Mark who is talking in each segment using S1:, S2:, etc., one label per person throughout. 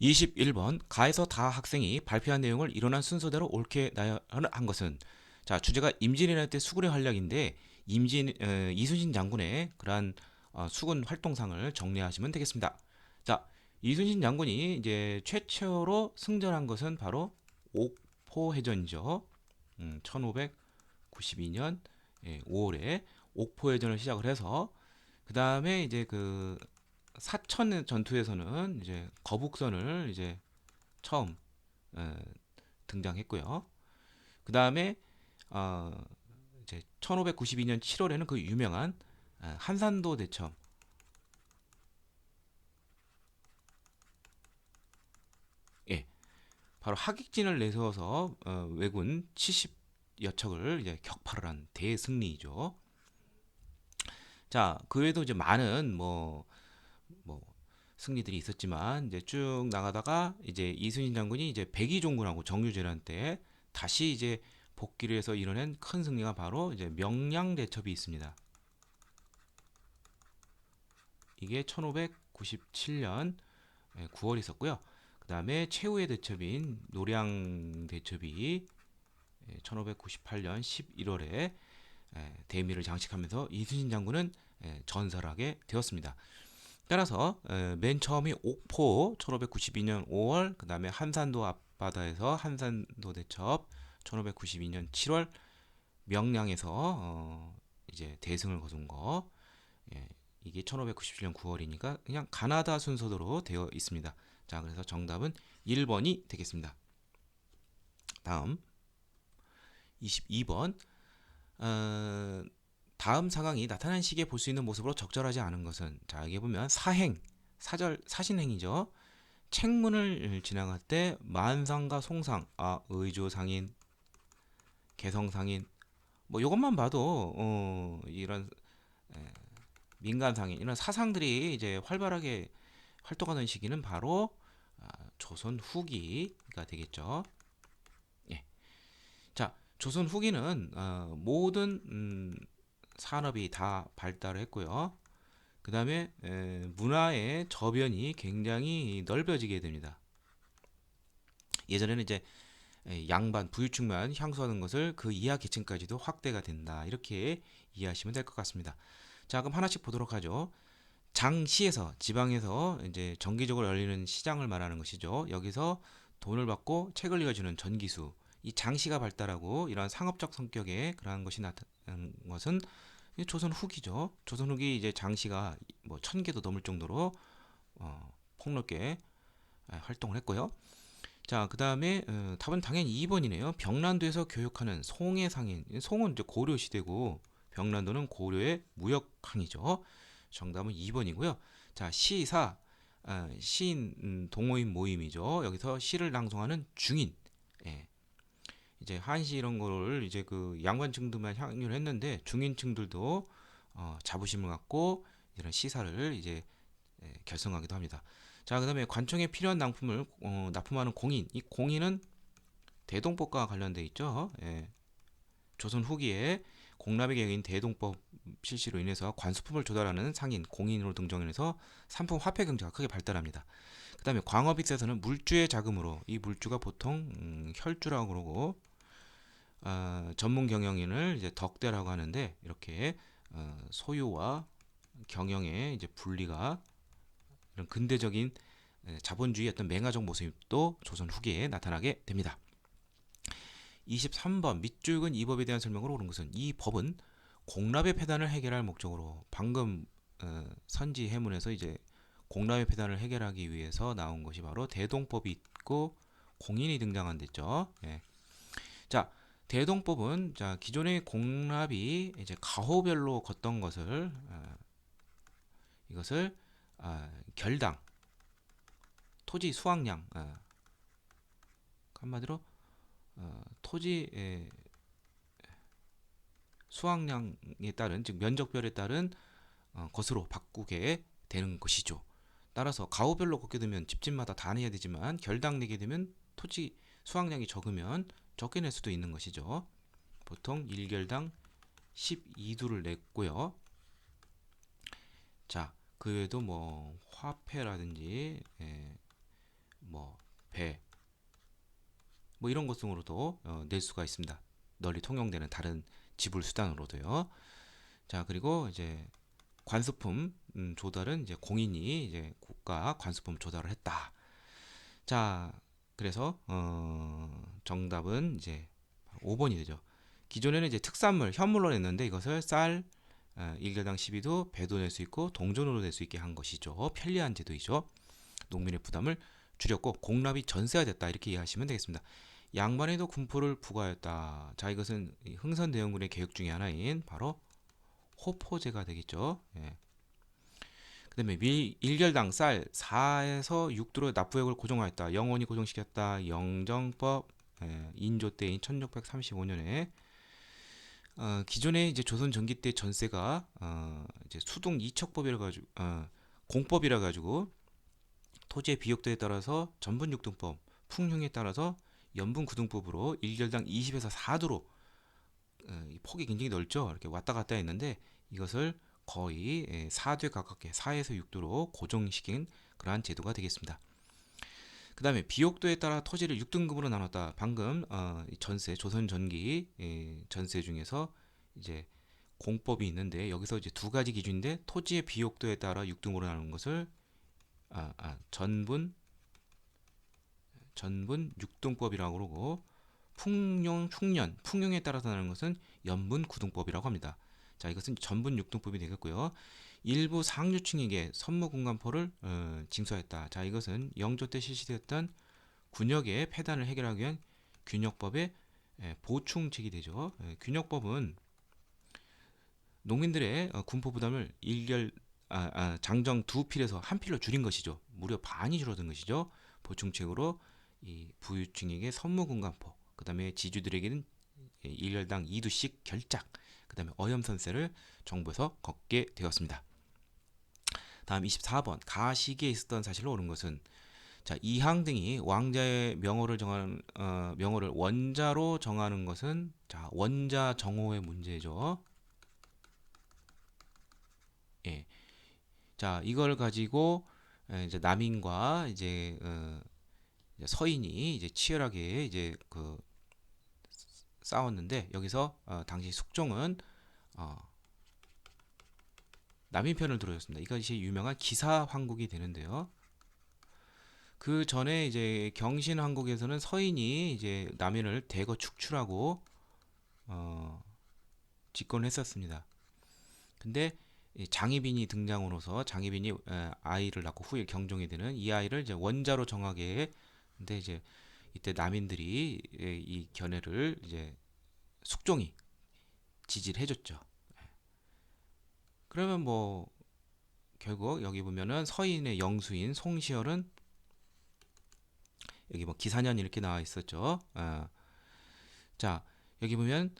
S1: 21번 가에서 다 학생이 발표한 내용을 일어난 순서대로 옳게 나열한 것은. 자, 주제가 임진왜란 때 수군의 활약인데 이순신 장군의 그러한 수군 활동상을 정리하시면 되겠습니다. 자, 이순신 장군이 이제 최초로 승전한 것은 바로 옥포해전이죠. 1592년 5월에 옥포해전을 시작을 해서 그 다음에 이제 그 사천 전투에서는 이제 거북선을 이제 처음 어, 등장했고요. 그 다음에 어, 이제 1592년 7월에는 그 유명한 한산도 대첩, 예, 바로 하객진을 내세워서 왜군 70여 척을 이제 격파를 한 대승리죠. 자, 그 외에도 이제 많은 뭐 승리들이 있었지만 이제 쭉 나가다가 이제 이순신 장군이 이제 백의종군하고 정유재란 때 다시 이제 복귀를 해서 이뤄낸 큰 승리가 바로 이제 명량대첩이 있습니다. 이게 1597년 9월에 있었고요. 그 다음에 최후의 대첩인 노량대첩이 1598년 11월에 대미를 장식하면서 이순신 장군은 전사를 하게 되었습니다. 따라서 맨 처음이 옥포 1592년 5월, 그 다음에 한산도 앞바다에서 한산도 대첩 1592년 7월, 명량에서 이제 대승을 거둔 거, 예, 이게 1597년 9월이니까 그냥 가나다 순서대로 되어 있습니다. 자, 그래서 정답은 1번이 되겠습니다. 다음 22번. 다음 상황이 나타난 시기에 볼 수 있는 모습으로 적절하지 않은 것은. 자, 여기 보면 사행, 사신행이죠. 책문을 지나갈 때 만상과 송상, 의조상인, 개성상인, 뭐 이것만 봐도 이런 민간상인 이런 사상들이 이제 활발하게 활동하던 시기는 바로 조선 후기가 되겠죠. 예. 자, 조선 후기는 모든 산업이 다 발달을 했고요. 그 다음에 문화의 저변이 굉장히 넓어지게 됩니다. 예전에는 이제 양반, 부유층만 향수하는 것을 그 이하 계층까지도 확대가 된다. 이렇게 이해하시면 될 것 같습니다. 자, 그럼 하나씩 보도록 하죠. 장시에서 지방에서 이제 정기적으로 열리는 시장을 말하는 것이죠. 여기서 돈을 받고 책을 읽어주는 전기수, 이 장시가 발달하고 이러한 상업적 성격의 그러한 것이 나타난 것은 조선 후기죠. 조선 후기 이제 장시가 뭐 1000개도 넘을 정도로 폭넓게 활동을 했고요. 자, 그 다음에 답은 당연히 2번이네요. 병란도에서 교육하는 송의 상인. 송은 이제 고려 시대고 병란도는 고려의 무역항이죠. 정답은 2번이고요. 자, 시사, 시인 동호인 모임이죠. 여기서 시를 낭송하는 중인. 예. 이제 한시 이런 거를 이제 그 양관층들만 향유를 했는데 중인층들도 자부심을 갖고 이런 시사를 이제 결성하기도 합니다. 자, 그다음에 관청에 필요한 납품을 납품하는 공인. 이 공인은 대동법과 관련돼 있죠. 예. 조선 후기에 공납의 계획인 대동법 실시로 인해서 관수품을 조달하는 상인 공인으로 등정해서 상품 화폐 경제가 크게 발달합니다. 그다음에 광업입에서는 물주의 자금으로 이 물주가 보통 혈주라고 그러고 전문 경영인을 이제 덕대라고 하는데 이렇게 소유와 경영의 이제 분리가 이런 근대적인 자본주의 어떤 맹아적 모습도 조선 후기에 나타나게 됩니다. 23번 밑줄근 이 법에 대한 설명으로 옳은 것은. 이 법은 공납의 폐단을 해결할 목적으로 방금 선지 해문에서 이제 공납의 폐단을 해결하기 위해서 나온 것이 바로 대동법이 있고 공인이 등장한 데죠. 예. 자, 대동법은 자 기존의 공납이 이제 가호별로 걷던 것을 이것을 결당 토지 수확량 한마디로 토지 수확량에 따른 즉 면적별에 따른 것으로 바꾸게 되는 것이죠. 따라서 가호별로 걷게 되면 집집마다 다 내야 되지만 결당 내게 되면 토지 수확량이 적으면 적게 낼 수도 있는 것이죠. 보통 1결당 12두를 냈고요. 자, 그 외에도 뭐 화폐라든지 뭐 배, 뭐 이런 것 등으로도 낼 수가 있습니다. 널리 통용되는 다른 지불 수단으로도요. 자, 그리고 이제 관수품 조달은 이제 공인이 이제 국가 관수품 조달을 했다. 자, 그래서 정답은 이제 5번이 되죠. 기존에는 이제 특산물, 현물로 냈는데 이것을 쌀 1개당 12도 배도 낼 수 있고 동전으로 낼 수 있게 한 것이죠. 편리한 제도이죠. 농민의 부담을 줄였고 공납이 전세화됐다 이렇게 이해하시면 되겠습니다. 양반에도 군포를 부과하였다. 자, 이것은 흥선대원군의 계획 중에 하나인 바로 호포제가 되겠죠. 예. 그다음에 일결당 쌀 4에서 6도로 납부액을 고정하였다. 영원히 고정시켰다. 영정법 인조 때인 1635년에 기존에 이제 조선 전기 때 전세가 이제 수동 이척법이라 가지고 공법이라 가지고 토지의 비옥도에 따라서 전분육등법, 풍흉에 따라서 연분구등법으로 일결당 20에서 4도로 폭이 굉장히 넓죠. 이렇게 왔다 갔다 했는데 이것을 거의 4대 가깝게 4에서 6도로 고정시킨 그러한 제도가 되겠습니다. 그 다음에 비옥도에 따라 토지를 6등급으로 나눴다. 방금 전세 조선 전기 전세 중에서 이제 공법이 있는데 여기서 이제 두 가지 기준인데 토지의 비옥도에 따라 6등으로 나누는 것을 전분 6등법이라고 그러고 풍년에 따라서 나누는 것은 연분 9등법이라고 합니다. 자, 이것은 전분 6등법이 되겠고요. 일부 상류층에게 선무공간포를 징수하였다. 자, 이것은 영조 때 실시되었던 군역의 폐단을 해결하기 위한 균역법의 보충책이 되죠. 균역법은 농민들의 군포 부담을 장정 두 필에서 한 필로 줄인 것이죠. 무려 반이 줄어든 것이죠. 보충책으로 이 부유층에게 선무공간포, 그 다음에 지주들에게는 일렬당 2두씩 결작, 그 다음에 어염선세를 정부에서 걷게 되었습니다. 다음 24번 가시기에 있었던 사실로 옳은 것은 자, 이항 등이 왕자의 명호를 명호를 원자로 정하는 것은 자, 원자 정호의 문제죠. 예. 자, 이걸 가지고 이제 남인과 이제 서인이 이제 치열하게 이제 그 싸웠는데 여기서 당시 숙종은 남인 편을 들어줬습니다. 이것이 유명한 기사황국이 되는데요. 그 전에 이제 경신왕국에서는 서인이 이제 남인을 대거 축출하고 집권했었습니다. 근데 장희빈이 등장으로서 장희빈이 아이를 낳고 후에 경종이 되는 이 아이를 이제 원자로 정하게. 근데 이제 이때 남인들이 이 견해를 이제 숙종이 지지를 해줬죠. 그러면 뭐 결국 여기 보면은 서인의 영수인 송시열은 여기 뭐 기사년 이렇게 나와 있었죠. 자, 여기 보면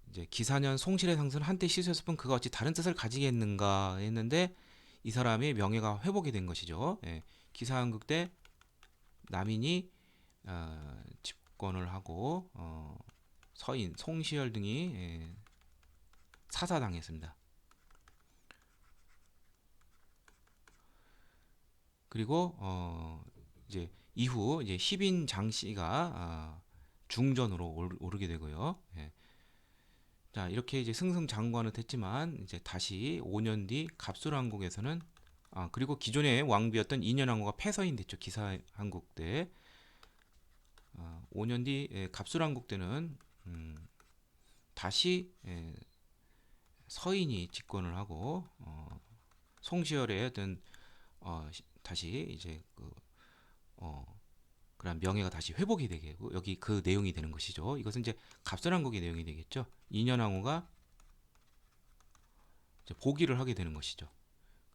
S1: 이제 기사년 송실의 상승은 한때 시수였을 뿐 그가 어찌 다른 뜻을 가지겠는가 했는데 이 사람의 명예가 회복이 된 것이죠. 기사한국 때 남인이 집권을 하고 서인 송시열 등이 사사당했습니다. 그리고 이제 이후 이제 희빈 장씨가 중전으로 오르게 되고요. 자, 이렇게 이제 승승장구하는 했지만 이제 다시 5년 뒤 갑술왕국에서는 그리고 기존의 왕비였던 인현왕후가 폐서인 됐죠. 기사한국 때 5년 뒤 갑술왕국 때는 다시 서인이 집권을 하고 송시열의 어떤 다시 이제 그런 명예가 다시 회복이 되게 여기 그 내용이 되는 것이죠. 이것은 이제 갑술왕국의 내용이 되겠죠. 인현왕후가 이제 복위를 하게 되는 것이죠.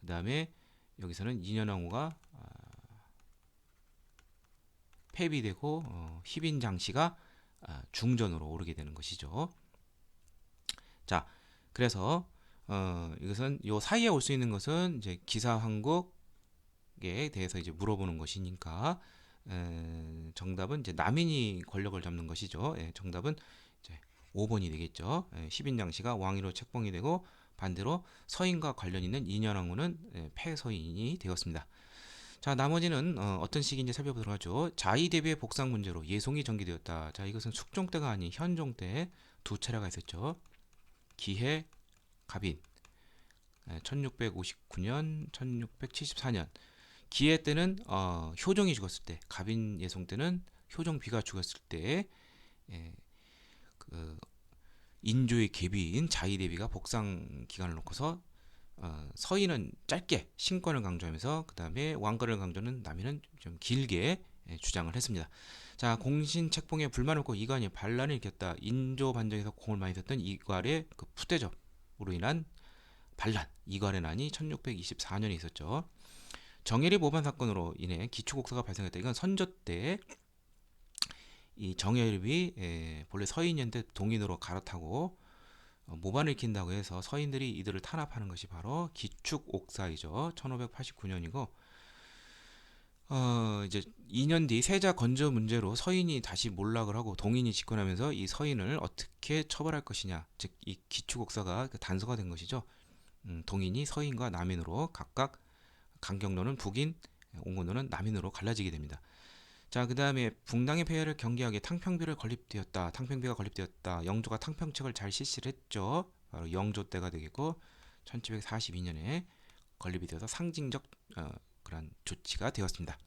S1: 그 다음에 여기서는 인현왕후가 폐비되고 희빈장씨가 중전으로 오르게 되는 것이죠. 자, 그래서 이것은 요 사이에 올 수 있는 것은 이제 기사왕국에 대해서 이제 물어보는 것이니까 정답은 이제 남인이 권력을 잡는 것이죠. 정답은 이제 5번이 되겠죠. 희빈장씨가 왕위로 책봉이 되고 반대로 서인과 관련 있는 인현왕후는 폐서인이 되었습니다. 자, 나머지는 어떤 시기인지 살펴보도록 하죠. 자이 대비의 복상 문제로 예송이 전개되었다. 자, 이것은 숙종 때가 아닌 현종 때 두 차례가 있었죠. 기해, 갑인. 1659년, 1674년. 기해 때는 효종이 죽었을 때, 갑인 예송 때는 효종비가 죽었을 때 예, 그 인조의 계비인 자이대비가 복상 기간을 놓고서 서인은 짧게 신권을 강조하면서 그 다음에 왕권을 강조하는 남인은 좀 길게 주장을 했습니다. 자, 공신 책봉에 불만을 고 이관이 반란을 일으켰다. 인조 반정에서 공을 많이 썼던 이괄의 그 푸대접으로 인한 반란, 이괄의 난이 1624년에 있었죠. 정예리 모반 사건으로 인해 기초곡사가 발생했다. 이건 선조 때 이 정예립이 본래 서인이었는데 동인으로 갈아타고 모반을 익힌다고 해서 서인들이 이들을 탄압하는 것이 바로 기축 옥사이죠. 1589년이고 이제 2년 뒤 세자 건조 문제로 서인이 다시 몰락을 하고 동인이 집권하면서 이 서인을 어떻게 처벌할 것이냐, 즉 이 기축 옥사가 단서가 된 것이죠. 동인이 서인과 남인으로 각각 강경로는 북인, 옹군로는 남인으로 갈라지게 됩니다. 자, 그 다음에 붕당의 폐해를 경계하게 탕평비를 건립되었다. 탕평비가 건립되었다. 영조가 탕평책을 잘 실시를 했죠. 바로 영조 때가 되겠고 1742년에 건립이 되어서 상징적 그런 조치가 되었습니다.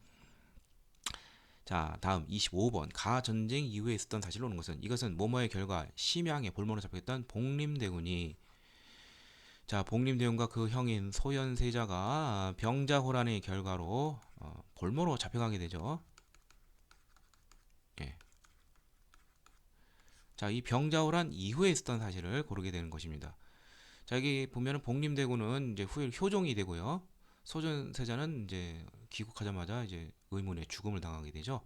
S1: 자, 다음 25번 가전쟁 이후에 있었던 사실로 오는 것은 이것은 모모의 결과 심양의 볼모로 잡혀있던 복림대군이 자, 복림대군과 그 형인 소현세자가 병자호란의 결과로 볼모로 잡혀가게 되죠. 예. 자, 이 병자호란 이후에 있었던 사실을 고르게 되는 것입니다. 자, 여기 보면은 복림대군은 이제 후에 효종이 되고요. 소전세자는 이제 귀국하자마자 이제 의문의 죽음을 당하게 되죠.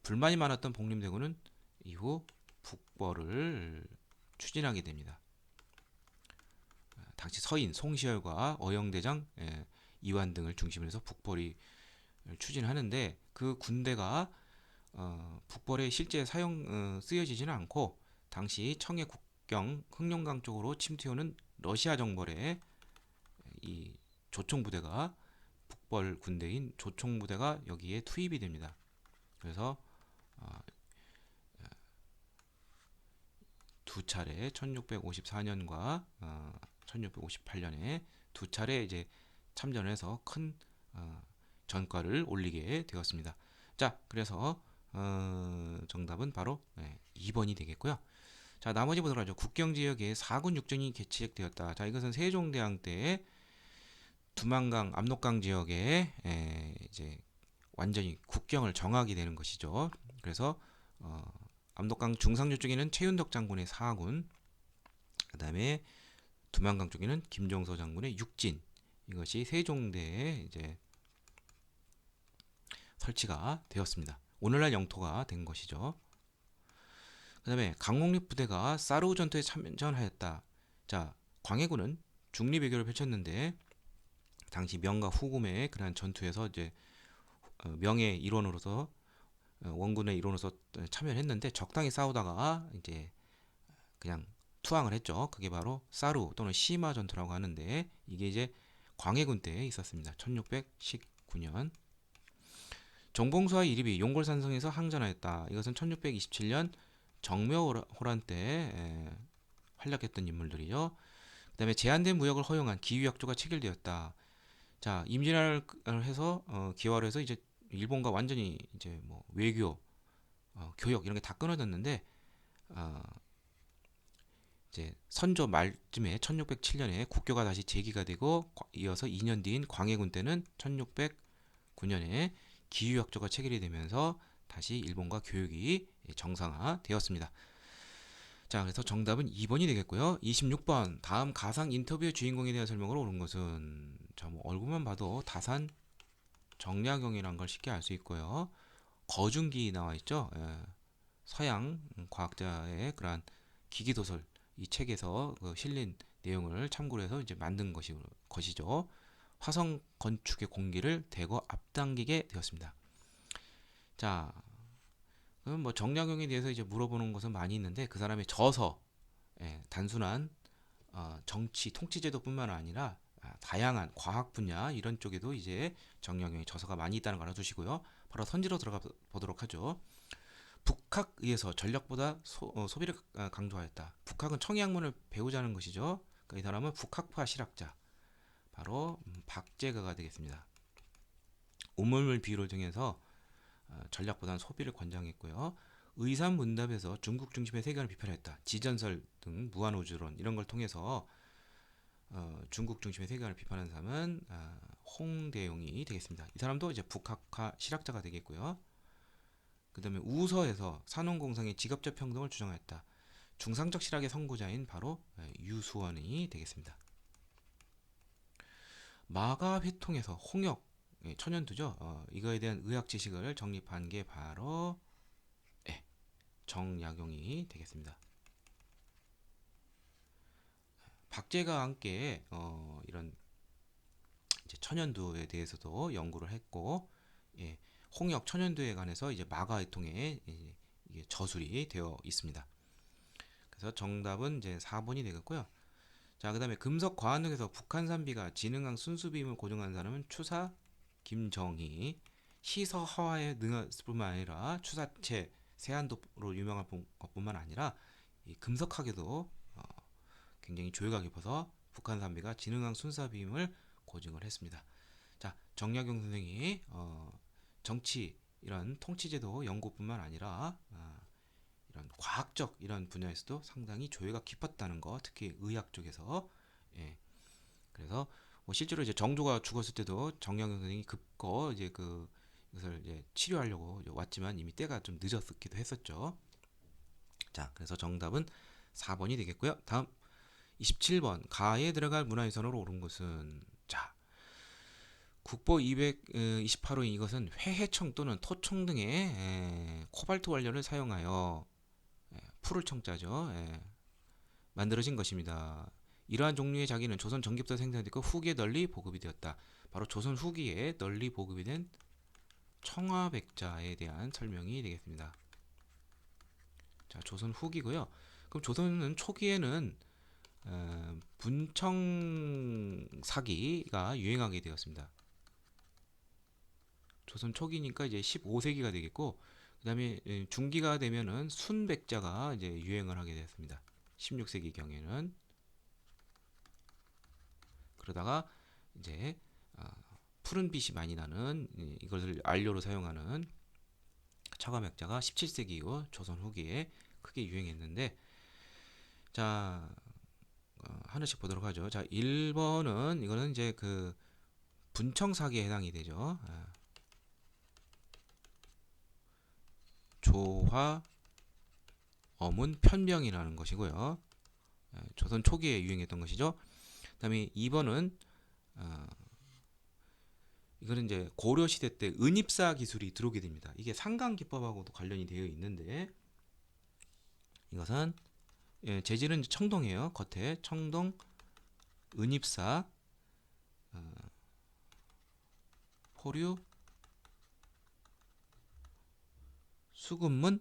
S1: 불만이 많았던 복림대군은 이후 북벌을 추진하게 됩니다. 당시 서인 송시열과 어영대장, 이완 등을 중심으로 해서 북벌이 추진하는데 그 군대가 북벌에 실제 쓰여지지는 않고 당시 청해 국경 흑룡강 쪽으로 침투해오는 러시아 정벌의 이 조총부대가 북벌 군대인 조총부대가 여기에 투입이 됩니다. 그래서 두 차례 1654년과 1658년에 두 차례 이제 참전해서 큰 전과를 올리게 되었습니다. 자, 그래서 정답은 바로 2번이 되겠고요. 자, 나머지 보도록 하죠. 국경 지역에 4군 육전이 개최되었다. 자, 이것은 세종대왕 때 두만강, 압록강 지역에 이제 완전히 국경을 정하게 되는 것이죠. 그래서 압록강 중상류 쪽에는 최윤덕 장군의 4군, 그다음에 두만강 쪽에는 김종서 장군의 6진. 이것이 세종대에 이제 설치가 되었습니다. 오늘날 영토가 된 것이죠. 그 다음에 강홍립 부대가 사르우 전투에 참전하였다. 자, 광해군은 중립외교를 펼쳤는데 당시 명과 후금의 그러한 전투에서 이제 명의 일원으로서 원군의 일원으로서 참여를 했는데 적당히 싸우다가 이제 그냥 투항을 했죠. 그게 바로 사루 또는 시마 전투라고 하는데 이게 이제 광해군 때에 있었습니다. 1619년. 정봉수와 이립이 용골산성에서 항전하였다. 이것은 1627년 정묘호란 때 활약했던 인물들이죠. 그다음에 제한된 무역을 허용한 기후약조가 체결되었다. 자, 임진왜란을 해서 기화를 해서 이제 일본과 완전히 이제 뭐 외교, 교역 이런 게 다 끊어졌는데 이제 선조 말쯤에 1607년에 국교가 다시 재기가 되고 이어서 2년 뒤인 광해군 때는 1609년에 기후약조가 체결이 되면서 다시 일본과 교역이 정상화되었습니다. 자, 그래서 정답은 2번이 되겠고요. 26번 다음 가상 인터뷰의 주인공에 대한 설명을 옳은 것은 자, 뭐 얼굴만 봐도 다산 정약용이란 걸 쉽게 알 수 있고요. 거중기 나와 있죠. 서양 과학자의 그러한 기기 도설 이 책에서 실린 내용을 참고로 해서 이제 만든 것이죠. 화성 건축의 공기를 대거 앞당기게 되었습니다. 자, 그럼 뭐 정약용에 대해서 이제 물어보는 것은 많이 있는데 그 사람의 저서, 단순한 정치 통치제도뿐만 아니라 다양한 과학 분야 이런 쪽에도 이제 정약용의 저서가 많이 있다는 거 알아두시고요. 바로 선지로 들어가 보도록 하죠. 북학에 의해서 전력보다 소비를 강조하였다. 북학은 청해학문을 배우자는 것이죠. 그러니까 이 사람은 북학파 실학자, 바로 박재가가 되겠습니다. 우물물 비유를 통해서 전략보다는 소비를 권장했고요. 의산문답에서 중국 중심의 세계관을 비판했다. 지전설 등 무한우주론 이런 걸 통해서 중국 중심의 세계관을 비판하는 사람은 홍대용이 되겠습니다. 이 사람도 이제 북학파 실학자가 되겠고요. 그 다음에 우서에서 산업공상의 직업적 평등을 주장했다. 중상적 실학의 선구자인 바로 유수원이 되겠습니다. 마가회통에서 홍역 천연두죠. 이거에 대한 의학 지식을 정립한 게 바로 정약용이 되겠습니다. 박제가 함께 이런 이제 천연두에 대해서도 연구를 했고, 홍역 천연두에 관해서 이제 마가회통에 이게 저술이 되어 있습니다. 그래서 정답은 이제 4번이 되겠고요. 자, 그다음에 금속 과학에서 북한산비가 진흥강 순수비임을 고증한 사람은 추사 김정희. 시서 하와에 능했을 뿐만 아니라 추사체 세안도로 유명한 것뿐만 아니라 이 금속학에도 굉장히 조예가 깊어서 북한산비가 진흥강 순수비임을 고증을 했습니다. 자, 정약용 선생이 정치 이런 통치제도 연구뿐만 아니라 이런 과학적 이런 분야에서도 상당히 조예가 깊었다는 거, 특히 의학 쪽에서. 그래서 실제로 이제 정조가 죽었을 때도 정약용 선생이 급거 이제 이것을 이제 치료하려고 왔지만 이미 때가 좀 늦었기도 했었죠. 자, 그래서 정답은 4번이 되겠고요. 다음 27번 가에 들어갈 문화유산으로 오른 것은, 자, 국보 228호인 이것은 회해청 또는 토청 등의 코발트 원료를 사용하여 풀을 청자죠. 만들어진 것입니다. 이러한 종류의 자기는 조선 전기부터 생산되고 후기에 널리 보급이 되었다. 바로 조선 후기에 널리 보급이 된 청화백자에 대한 설명이 되겠습니다. 자, 조선 후기고요. 그럼 조선은 초기에는 분청사기가 유행하게 되었습니다. 조선 초기니까 이제 15세기가 되겠고, 그 다음에 중기가 되면은 순백자가 이제 유행을 하게 되었습니다. 16세기 경에는. 그러다가 이제 푸른 빛이 많이 나는 이것을 안료로 사용하는 차가맥자가 17세기 이후 조선 후기에 크게 유행했는데, 자, 하나씩 보도록 하죠. 자, 1번은 이거는 이제 분청사기에 해당이 되죠. 조화 어문 편병이라는 것이고요. 조선 초기에 유행했던 것이죠. 그다음에 2번은 이거는 이제 고려 시대 때 은입사 기술이 들어오게 됩니다. 이게 상강 기법하고도 관련이 되어 있는데, 이것은 재질은 청동이에요. 겉에 청동 은입사 포류 수금문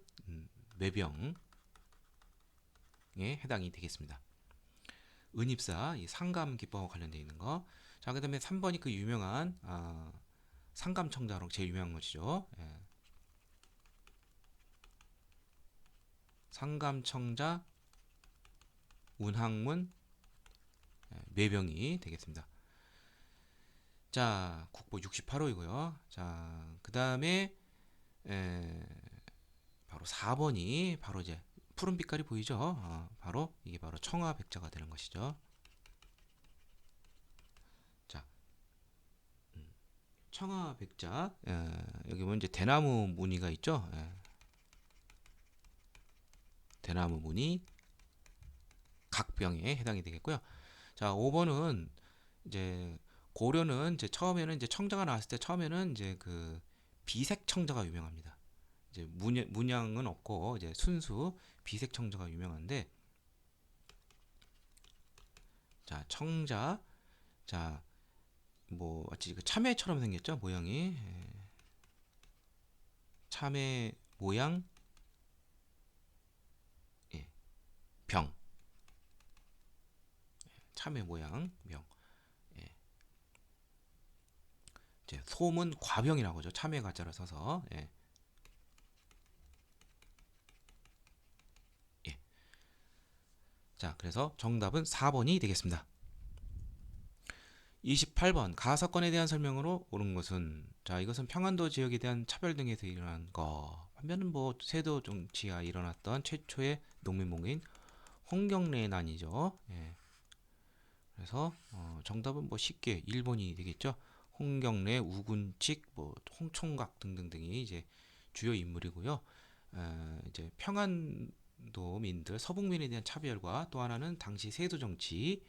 S1: 매병에 해당이 되겠습니다. 은입사 이 상감 기법과 관련되어 있는 거. 자, 그다음에 3번이 그 유명한 상감청자로 제일 유명한 것이죠. 상감청자 운항문 매병이 되겠습니다. 자, 국보 68호이고요. 자, 그다음에 바로 4번이 바로 이제 푸른 빛깔이 보이죠? 바로 이게 바로 청화백자가 되는 것이죠. 자, 청화백자 여기 보면 이제 대나무 무늬가 있죠. 대나무 무늬 각병에 해당이 되겠고요. 자, 5번은 이제 고려는 이제 처음에는 이제 청자가 나왔을 때 처음에는 이제 비색 청자가 유명합니다. 이제 문양은 없고 이제 순수 비색 청자가 유명한데, 자, 청자, 자, 뭐 마치 참외처럼 생겼죠, 모양이. 참외 모양 병, 참외 모양 병. 이제 소문 과병이라고 하죠. 참외 가짜를 써서. 예. 예. 자, 그래서 정답은 4번이 되겠습니다. 28번 가사건에 대한 설명으로 옳은 것은 자 이것은 평안도 지역에 대한 차별 등에서 일어난 거 반면은 뭐 세도 정치가 일어났던 최초의 농민봉기인 홍경래난이죠. 예. 그래서 정답은 뭐 쉽게 1번이 되겠죠. 홍경래, 우군칙, 뭐 홍총각 등등등이 이제 주요 인물이고요. 이제 평안도민들 서북민에 대한 차별과 또 하나는 당시 세도 정치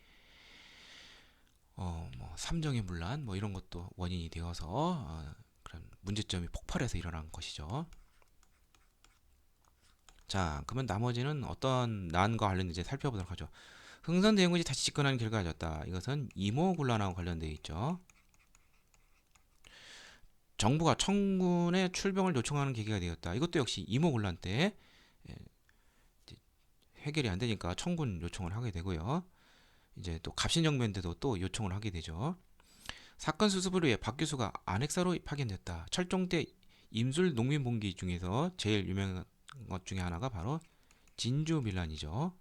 S1: 뭐 삼정의 문란 뭐 이런 것도 원인이 되어서 그런 문제점이 폭발해서 일어난 것이죠. 자, 그러면 나머지는 어떤 난과 관련된 이제 살펴보도록 하죠. 흥선 대원군이 다시 집권하는 결과가 졌다. 이것은 이모군란하고 관련되어 있죠. 정부가 청군의 출병을 요청하는 계기가 되었다. 이것도 역시 이모군란 때 예, 해결이 안 되니까 청군 요청을 하게 되고요. 이제 또 갑신정변 때도 또 요청을 하게 되죠. 사건 수습을 위해 박 교수가 안핵사로 파견됐다. 철종 때 임술 농민봉기 중에서 제일 유명한 것 중에 하나가 바로 진주 밀란이죠.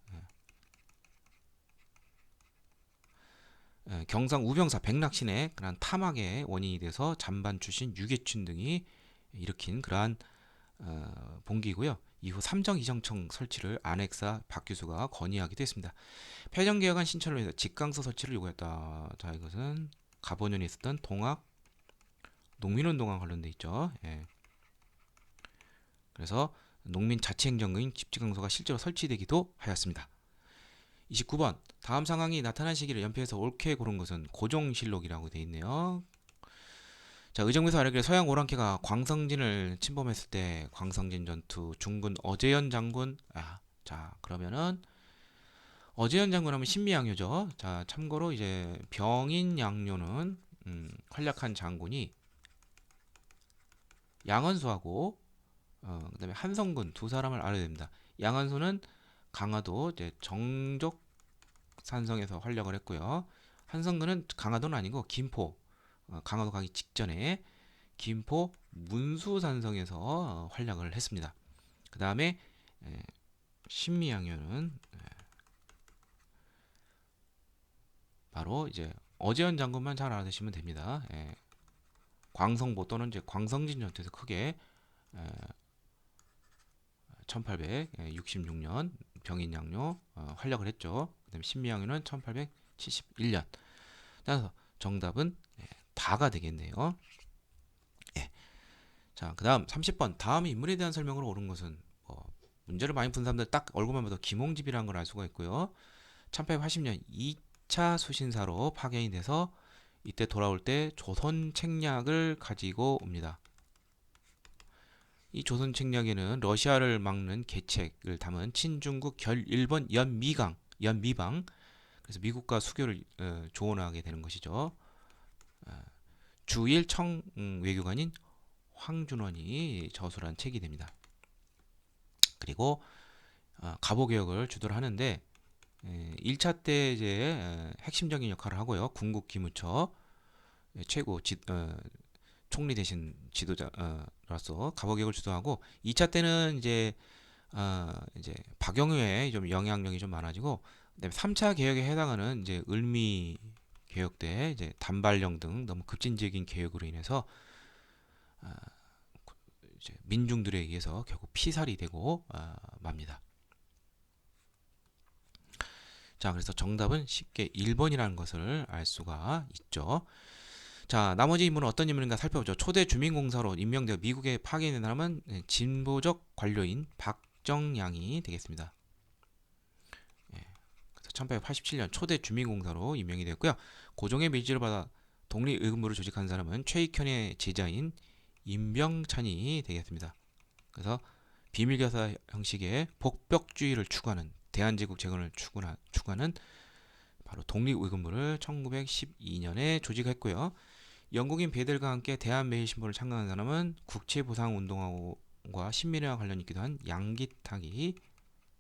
S1: 경상 우병사 백낙신의 그런 탐악의 원인이 돼서 잔반 출신 유계춘 등이 일으킨 그러한 봉기고요. 이후 삼정 이정청 설치를 안핵사 박 교수가 건의하기도 했습니다. 폐정개혁안 신천을 위해서 직강서 설치를 요구했다. 자, 이것은 가보년에 있었던 동학 농민운동과 관련돼 있죠. 예. 그래서 농민 자치행정구인 집직강서가 실제로 설치되기도 하였습니다. 29번 다음 상황이 나타난 시기를 연필에서 옳게 고른 것은 고종실록이라고 되어 있네요. 자, 의정부에서 알기를 서양 오랑캐가 광성진을 침범했을 때 광성진 전투 중군 어제연 장군 자 그러면은 어제연 장군 하면 신미양요죠. 자 참고로 이제 병인양요는 활약한 장군이 양언수하고 그다음에 한성군 두 사람을 알아야 됩니다. 양언수는 강화도 이제 정족 산성에서 활약을 했고요. 한성군은 강화도는 아니고 김포 강화도 가기 직전에 김포 문수산성에서 활약을 했습니다. 그 다음에 신미양요는 바로 이제 어제연 장군만 잘 알아두시면 됩니다. 광성보 또는 이제 광성진 전투에서 크게 1866년 병인양요 활약을 했죠. 그다음에 신미양요는 1871년. 따라서 정답은 다가 되겠네요. 자, 그다음 30번 다음 인물에 대한 설명으로 옳은 것은 문제를 많이 푼 사람들 딱 얼굴만 봐도 김홍집이라는 걸 알 수가 있고요. 1880년 2차 수신사로 파견이 돼서 이때 돌아올 때 조선 책략을 가지고 옵니다. 이 조선 책략에는 러시아를 막는 계책을 담은 친중국 결일본 연미방 그래서 미국과 수교를 조언하게 되는 것이죠. 주일 청 외교관인 황준원이 저술한 책이 됩니다. 그리고 갑오개혁을 주도를 하는데 1차 때 이제 핵심적인 역할을 하고요. 군국 기무처 최고 총리 대신 지도자로서 갑오개혁을 주도하고 2차 때는 이제 박영의의 좀 영향력이 좀 많아지고 그다음에 3차 개혁에 해당하는 이제 을미 개혁 때 이제 단발령 등 너무 급진적인 개혁으로 인해서 이제 민중들에 의해서 결국 피살이 되고 맙니다. 자, 그래서 정답은 쉽게 1번이라는 것을 알 수가 있죠. 자, 나머지 인물은 어떤 인물인가 살펴보죠. 초대 주민공사로 임명되어 미국에 파견된 사람은 진보적 관료인 박정양이 되겠습니다. 그래서 1887년 초대 주민공사로 임명이 되었고요. 고종의 밀지를 받아 독립의금부를 조직한 사람은 최익현의 제자인 임병찬이 되겠습니다. 그래서 비밀교사 형식의 복벽주의를 추구하는 대한제국 재건을 추구하는 바로 독립의금부를 1912년에 조직했고요. 영국인 베델과 함께 대한매일신보를 창간한 사람은 국채보상운동과 신민회와 관련이 있기도 한 양기탁이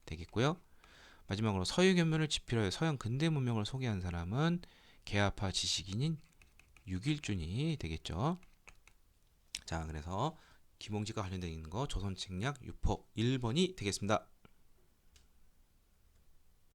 S1: 되겠고요. 마지막으로 서유견면을 지필하여 서양 근대 문명을 소개한 사람은 개화파 지식인인 6일준이 되겠죠. 자, 그래서 김홍지가 관련되어 있는 거 조선책략 유포 1번이 되겠습니다.